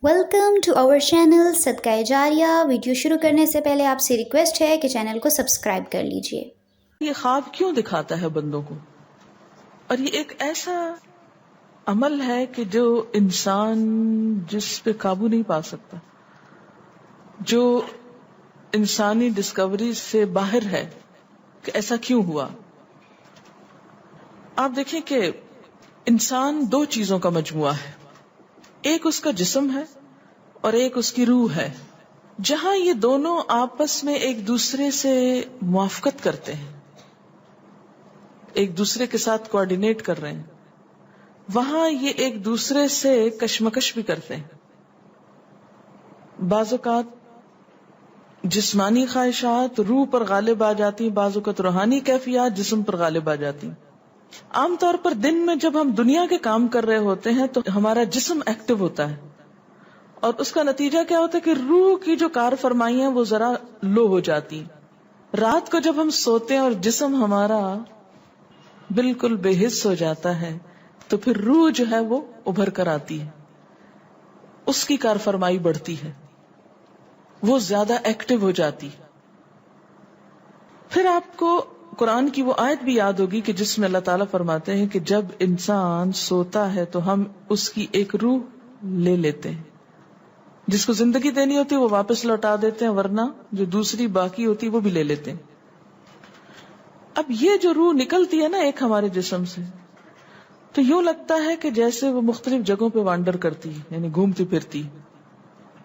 Welcome to our channel صدقہ جاریہ۔ Video شروع کرنے سے پہلے آپ سے ریکویسٹ ہے کہ چینل کو سبسکرائب کر لیجئے۔ یہ خواب کیوں دکھاتا ہے بندوں کو؟ اور یہ ایک ایسا عمل ہے کہ جو انسان جس پہ قابو نہیں پا سکتا، جو انسانی ڈسکوری سے باہر ہے کہ ایسا کیوں ہوا۔ آپ دیکھیں کہ انسان دو چیزوں کا مجموعہ ہے، ایک اس کا جسم ہے اور ایک اس کی روح ہے۔ جہاں یہ دونوں آپس میں ایک دوسرے سے موافقت کرتے ہیں، ایک دوسرے کے ساتھ کوآرڈینیٹ کر رہے ہیں، وہاں یہ ایک دوسرے سے کشمکش بھی کرتے ہیں۔ بعض اوقات جسمانی خواہشات روح پر غالب آ جاتی ہیں، بعض اوقات روحانی کیفیات جسم پر غالب آ جاتی ہیں۔ عام طور پر دن میں جب ہم دنیا کے کام کر رہے ہوتے ہیں تو ہمارا جسم ایکٹیو ہوتا ہے، اور اس کا نتیجہ کیا ہوتا ہے کہ روح کی جو کار فرمائی ہیں وہ ذرا لو ہو جاتی ہیں۔ رات کو جب ہم سوتے ہیں اور جسم ہمارا بالکل بے حس ہو جاتا ہے تو پھر روح جو ہے وہ ابھر کر آتی ہے، اس کی کار فرمائی بڑھتی ہے، وہ زیادہ ایکٹیو ہو جاتی۔ پھر آپ کو قرآن کی وہ آیت بھی یاد ہوگی کہ جس میں اللہ تعالیٰ فرماتے ہیں کہ جب انسان سوتا ہے تو ہم اس کی ایک روح لے لیتے ہیں، جس کو زندگی دینی ہوتی ہے وہ واپس لوٹا دیتے ہیں، ورنہ جو دوسری باقی ہوتی ہے وہ بھی لے لیتے ہیں۔ اب یہ جو روح نکلتی ہے نا ایک ہمارے جسم سے، تو یوں لگتا ہے کہ جیسے وہ مختلف جگہوں پہ وانڈر کرتی ہے، یعنی گھومتی پھرتی،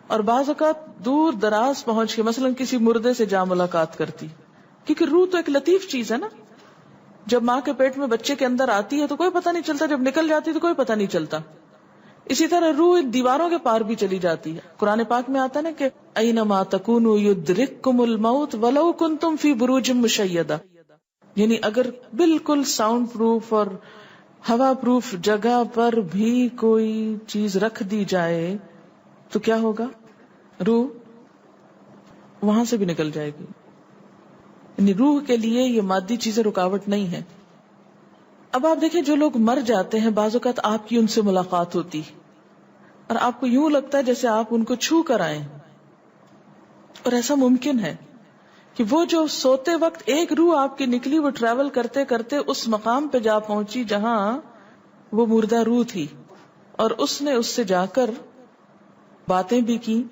اور بعض اوقات دور دراز پہنچ کے مثلا کسی مردے سے جا ملاقات کرتی، کیونکہ روح تو ایک لطیف چیز ہے نا۔ جب ماں کے پیٹ میں بچے کے اندر آتی ہے تو کوئی پتہ نہیں چلتا، جب نکل جاتی ہے تو کوئی پتہ نہیں چلتا۔ اسی طرح روح دیواروں کے پار بھی چلی جاتی ہے۔ قرآن پاک میں آتا ہے نا کہ اینما تکونوا یدرککم الموت ولو کنتم فی بروج مشیدہ، یعنی اگر بالکل ساؤنڈ پروف اور ہوا پروف جگہ پر بھی کوئی چیز رکھ دی جائے تو کیا ہوگا؟ روح وہاں سے بھی نکل جائے گی۔ یعنی روح کے لیے یہ مادی چیزیں رکاوٹ نہیں ہے۔ اب آپ دیکھیں جو لوگ مر جاتے ہیں بعض اوقات آپ کی ان سے ملاقات ہوتی اور آپ کو یوں لگتا ہے جیسے آپ ان کو چھو کر آئیں، اور ایسا ممکن ہے کہ وہ جو سوتے وقت ایک روح آپ کی نکلی، وہ ٹریول کرتے کرتے اس مقام پہ جا پہنچی جہاں وہ مردہ روح تھی، اور اس نے اس سے جا کر باتیں بھی کی،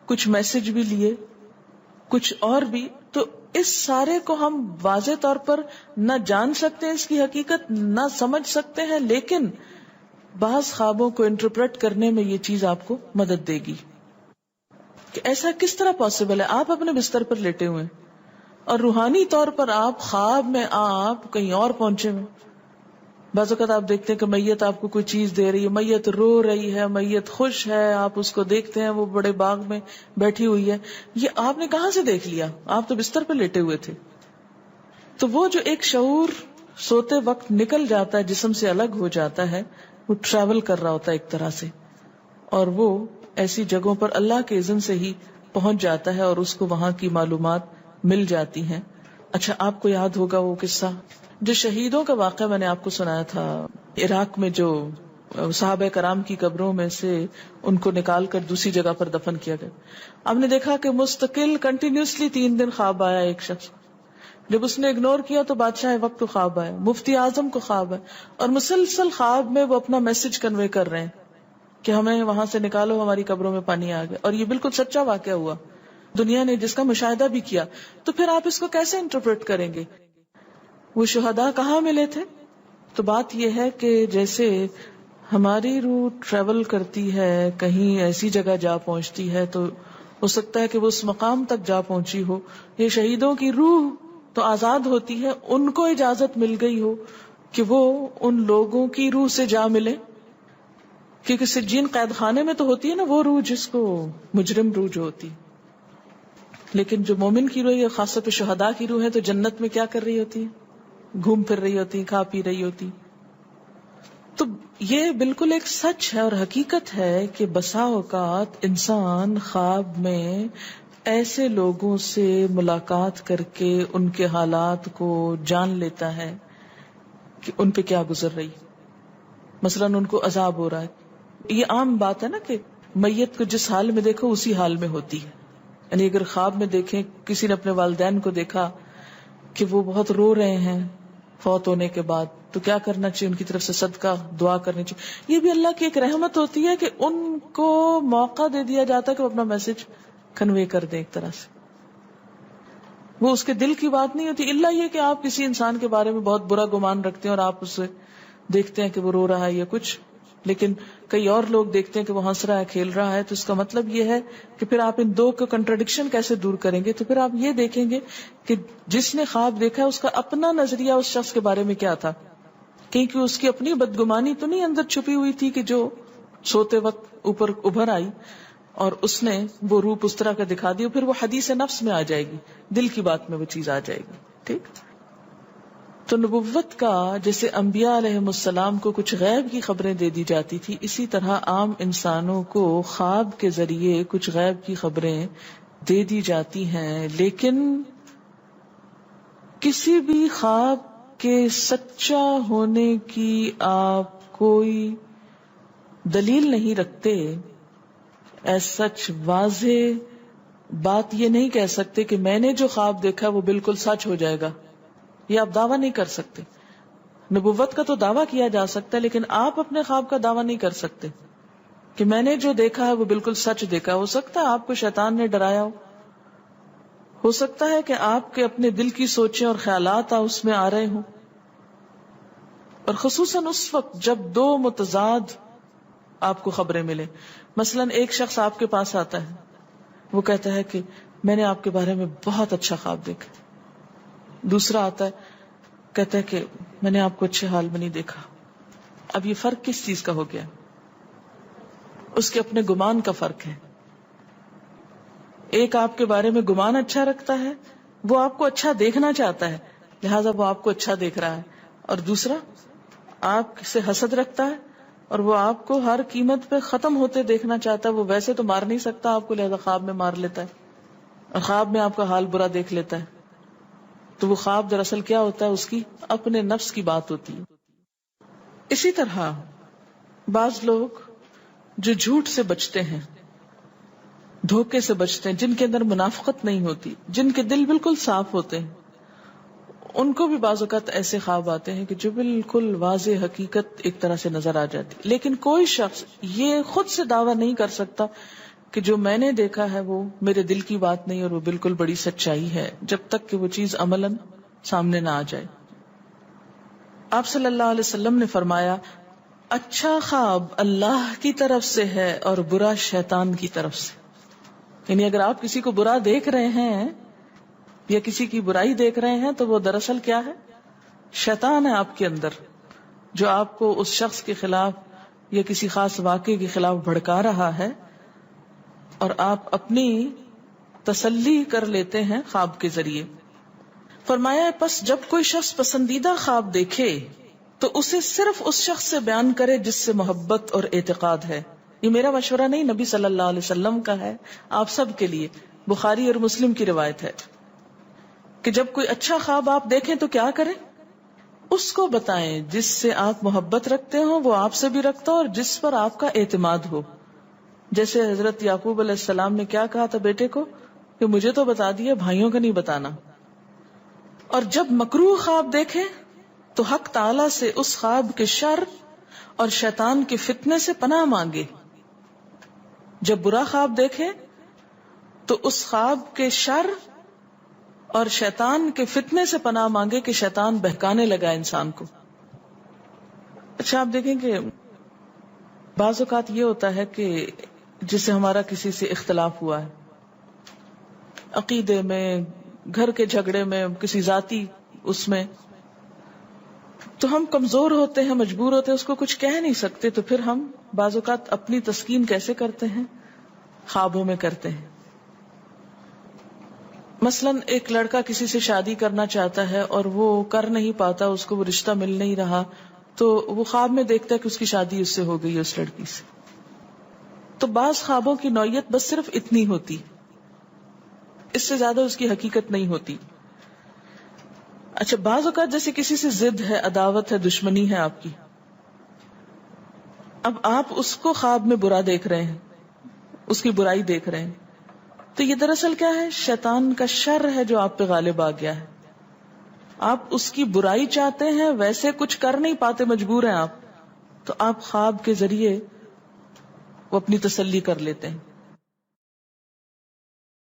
کچھ میسج بھی لیے، کچھ اور بھی۔ تو اس سارے کو ہم واضح طور پر نہ جان سکتے ہیں، اس کی حقیقت نہ سمجھ سکتے ہیں، لیکن بعض خوابوں کو انٹرپریٹ کرنے میں یہ چیز آپ کو مدد دے گی کہ ایسا کس طرح پاسبل ہے۔ آپ اپنے بستر پر لیٹے ہوئے اور روحانی طور پر آپ خواب میں آپ کہیں اور پہنچے ہوئے۔ بعض اوقات آپ دیکھتے ہیں کہ میت آپ کو کوئی چیز دے رہی ہے، میت رو رہی ہے، میت خوش ہے، آپ اس کو دیکھتے ہیں وہ بڑے باغ میں بیٹھی ہوئی ہے۔ یہ آپ نے کہاں سے دیکھ لیا؟ آپ تو بستر پہ لیٹے ہوئے تھے۔ تو وہ جو ایک شعور سوتے وقت نکل جاتا ہے، جسم سے الگ ہو جاتا ہے، وہ ٹریول کر رہا ہوتا ہے ایک طرح سے، اور وہ ایسی جگہوں پر اللہ کے اذن سے ہی پہنچ جاتا ہے اور اس کو وہاں کی معلومات مل جاتی ہیں۔ اچھا، آپ کو یاد ہوگا وہ قصہ جو شہیدوں کا واقعہ میں نے آپ کو سنایا تھا، عراق میں جو صحابہ کرام کی قبروں میں سے ان کو نکال کر دوسری جگہ پر دفن کیا گیا۔ آپ نے دیکھا کہ مستقل کنٹینیوسلی 3 دن خواب آیا ایک شخص، جب اس نے اگنور کیا تو بادشاہ وقت کو خواب آیا، مفتی اعظم کو خواب ہے، اور مسلسل خواب میں وہ اپنا میسج کنوے کر رہے ہیں کہ ہمیں وہاں سے نکالو، ہماری قبروں میں پانی آ گیا۔ اور یہ بالکل سچا واقعہ ہوا، دنیا نے جس کا مشاہدہ بھی کیا۔ تو پھر آپ اس کو کیسے انٹرپریٹ کریں گے؟ وہ شہداء کہاں ملے تھے؟ تو بات یہ ہے کہ جیسے ہماری روح ٹریول کرتی ہے، کہیں ایسی جگہ جا پہنچتی ہے، تو ہو سکتا ہے کہ وہ اس مقام تک جا پہنچی ہو۔ یہ شہیدوں کی روح تو آزاد ہوتی ہے، ان کو اجازت مل گئی ہو کہ وہ ان لوگوں کی روح سے جا ملے، کیونکہ سجین قید خانے میں تو ہوتی ہے نا وہ روح جس کو مجرم روح جو ہوتی، لیکن جو مومن کی روح ہے، خاص طور پہ شہداء کی روح ہے، تو جنت میں کیا کر رہی ہوتی ہے؟ گھوم پھر رہی ہوتی، کھا پی رہی ہوتی۔ تو یہ بالکل ایک سچ ہے اور حقیقت ہے کہ بسا اوقات انسان خواب میں ایسے لوگوں سے ملاقات کر کے ان کے حالات کو جان لیتا ہے کہ ان پہ کیا گزر رہی، مثلاً ان کو عذاب ہو رہا ہے۔ یہ عام بات ہے نا کہ میت کو جس حال میں دیکھو اسی حال میں ہوتی ہے. یعنی اگر خواب میں دیکھیں کسی نے اپنے والدین کو دیکھا کہ وہ بہت رو رہے ہیں فوت ہونے کے بعد, تو کیا کرنا چاہیے؟ ان کی طرف سے صدقہ دعا کرنی چاہیے. یہ بھی اللہ کی ایک رحمت ہوتی ہے کہ ان کو موقع دے دیا جاتا ہے کہ وہ اپنا میسج کنوے کر دیں. ایک طرح سے وہ اس کے دل کی بات نہیں ہوتی, الا یہ کہ آپ کسی انسان کے بارے میں بہت برا گمان رکھتے ہیں اور آپ اسے دیکھتے ہیں کہ وہ رو رہا ہے یا کچھ, لیکن کئی اور لوگ دیکھتے ہیں کہ وہ ہنس رہا ہے, کھیل رہا ہے. تو اس کا مطلب یہ ہے کہ پھر آپ ان دو کا کنٹراڈکشن کیسے دور کریں گے؟ تو پھر آپ یہ دیکھیں گے کہ جس نے خواب دیکھا ہے اس کا اپنا نظریہ اس شخص کے بارے میں کیا تھا, کیونکہ اس کی اپنی بدگمانی تو نہیں اندر چھپی ہوئی تھی کہ جو سوتے وقت اوپر ابھر آئی اور اس نے وہ روپ اس طرح کا دکھا دیا. پھر وہ حدیث نفس میں آ جائے گی, دل کی بات میں وہ چیز آ جائے گی. ٹھیک. تو نبوت کا جیسے انبیاء علیہ السلام کو کچھ غیب کی خبریں دے دی جاتی تھی, اسی طرح عام انسانوں کو خواب کے ذریعے کچھ غیب کی خبریں دے دی جاتی ہیں. لیکن کسی بھی خواب کے سچا ہونے کی آپ کوئی دلیل نہیں رکھتے. ایز سچ واضح بات یہ نہیں کہہ سکتے کہ میں نے جو خواب دیکھا وہ بالکل سچ ہو جائے گا, یہ آپ دعویٰ نہیں کر سکتے. نبوت کا تو دعویٰ کیا جا سکتا ہے, لیکن آپ اپنے خواب کا دعویٰ نہیں کر سکتے کہ میں نے جو دیکھا ہے وہ بالکل سچ دیکھا. ہو سکتا ہے آپ کو شیطان نے ڈرایا ہو سکتا ہے کہ آپ کے اپنے دل کی سوچیں اور خیالات اس میں آ رہے ہوں, اور خصوصاً اس وقت جب دو متضاد آپ کو خبریں ملیں. مثلا ایک شخص آپ کے پاس آتا ہے, وہ کہتا ہے کہ میں نے آپ کے بارے میں بہت اچھا خواب دیکھا. دوسرا آتا ہے کہتا ہے کہ میں نے آپ کو اچھے حال میں نہیں دیکھا. اب یہ فرق کس چیز کا ہو گیا؟ اس کے اپنے گمان کا فرق ہے. ایک آپ کے بارے میں گمان اچھا رکھتا ہے, وہ آپ کو اچھا دیکھنا چاہتا ہے لہذا وہ آپ کو اچھا دیکھ رہا ہے, اور دوسرا آپ سے حسد رکھتا ہے اور وہ آپ کو ہر قیمت پہ ختم ہوتے دیکھنا چاہتا ہے. وہ ویسے تو مار نہیں سکتا آپ کو, لہذا خواب میں مار لیتا ہے اور خواب میں آپ کا حال برا دیکھ لیتا ہے. تو وہ خواب دراصل کیا ہوتا ہے؟ اس کی اپنے نفس کی بات ہوتی ہے. اسی طرح بعض لوگ جو جھوٹ سے بچتے ہیں, دھوکے سے بچتے ہیں, جن کے اندر منافقت نہیں ہوتی, جن کے دل بالکل صاف ہوتے ہیں, ان کو بھی بعض اوقات ایسے خواب آتے ہیں کہ جو بالکل واضح حقیقت ایک طرح سے نظر آ جاتی. لیکن کوئی شخص یہ خود سے دعویٰ نہیں کر سکتا کہ جو میں نے دیکھا ہے وہ میرے دل کی بات نہیں اور وہ بالکل بڑی سچائی ہے, جب تک کہ وہ چیز عملاً سامنے نہ آ جائے. آپ صلی اللہ علیہ وسلم نے فرمایا, اچھا خواب اللہ کی طرف سے ہے اور برا شیطان کی طرف سے. یعنی اگر آپ کسی کو برا دیکھ رہے ہیں یا کسی کی برائی دیکھ رہے ہیں تو وہ دراصل کیا ہے؟ شیطان ہے آپ کے اندر, جو آپ کو اس شخص کے خلاف یا کسی خاص واقعے کے خلاف بھڑکا رہا ہے, اور آپ اپنی تسلی کر لیتے ہیں خواب کے ذریعے. فرمایا پس جب کوئی شخص پسندیدہ خواب دیکھے تو اسے صرف اس شخص سے بیان کرے جس سے محبت اور اعتقاد ہے. یہ میرا مشورہ نہیں, نبی صلی اللہ علیہ وسلم کا ہے آپ سب کے لیے. بخاری اور مسلم کی روایت ہے کہ جب کوئی اچھا خواب آپ دیکھیں تو کیا کریں؟ اس کو بتائیں جس سے آپ محبت رکھتے ہو, وہ آپ سے بھی رکھتا ہو اور جس پر آپ کا اعتماد ہو. جیسے حضرت یعقوب علیہ السلام نے کیا کہا تھا بیٹے کو کہ مجھے تو بتا دیا, بھائیوں کا نہیں بتانا. اور جب مکروہ خواب دیکھیں تو حق تعالی سے اس خواب کے شر اور شیطان کے فتنے سے پناہ مانگے. جب برا خواب دیکھیں تو اس خواب کے شر اور شیطان کے فتنے سے پناہ مانگے کہ شیطان بہکانے لگا انسان کو. اچھا آپ دیکھیں کہ بعض اوقات یہ ہوتا ہے کہ جسے ہمارا کسی سے اختلاف ہوا ہے, عقیدے میں, گھر کے جھگڑے میں, کسی ذاتی اس میں, تو ہم کمزور ہوتے ہیں, مجبور ہوتے ہیں, اس کو کچھ کہہ نہیں سکتے. تو پھر ہم بعض اوقات اپنی تسکین کیسے کرتے ہیں؟ خوابوں میں کرتے ہیں. مثلا ایک لڑکا کسی سے شادی کرنا چاہتا ہے اور وہ کر نہیں پاتا, اس کو وہ رشتہ مل نہیں رہا, تو وہ خواب میں دیکھتا ہے کہ اس کی شادی اس سے ہو گئی ہے, اس لڑکی سے. تو بعض خوابوں کی نوعیت بس صرف اتنی ہوتی, اس سے زیادہ اس کی حقیقت نہیں ہوتی. اچھا بعض اوقات جیسے کسی سے ضد ہے, عداوت ہے, دشمنی ہے آپ کی, اب آپ اس کو خواب میں برا دیکھ رہے ہیں, اس کی برائی دیکھ رہے ہیں. تو یہ دراصل کیا ہے؟ شیطان کا شر ہے جو آپ پہ غالب آ گیا ہے. آپ اس کی برائی چاہتے ہیں، ویسے کچھ کر نہیں پاتے، مجبور ہیں آپ، تو آپ خواب کے ذریعے وہ اپنی تسلی کر لیتے ہیں.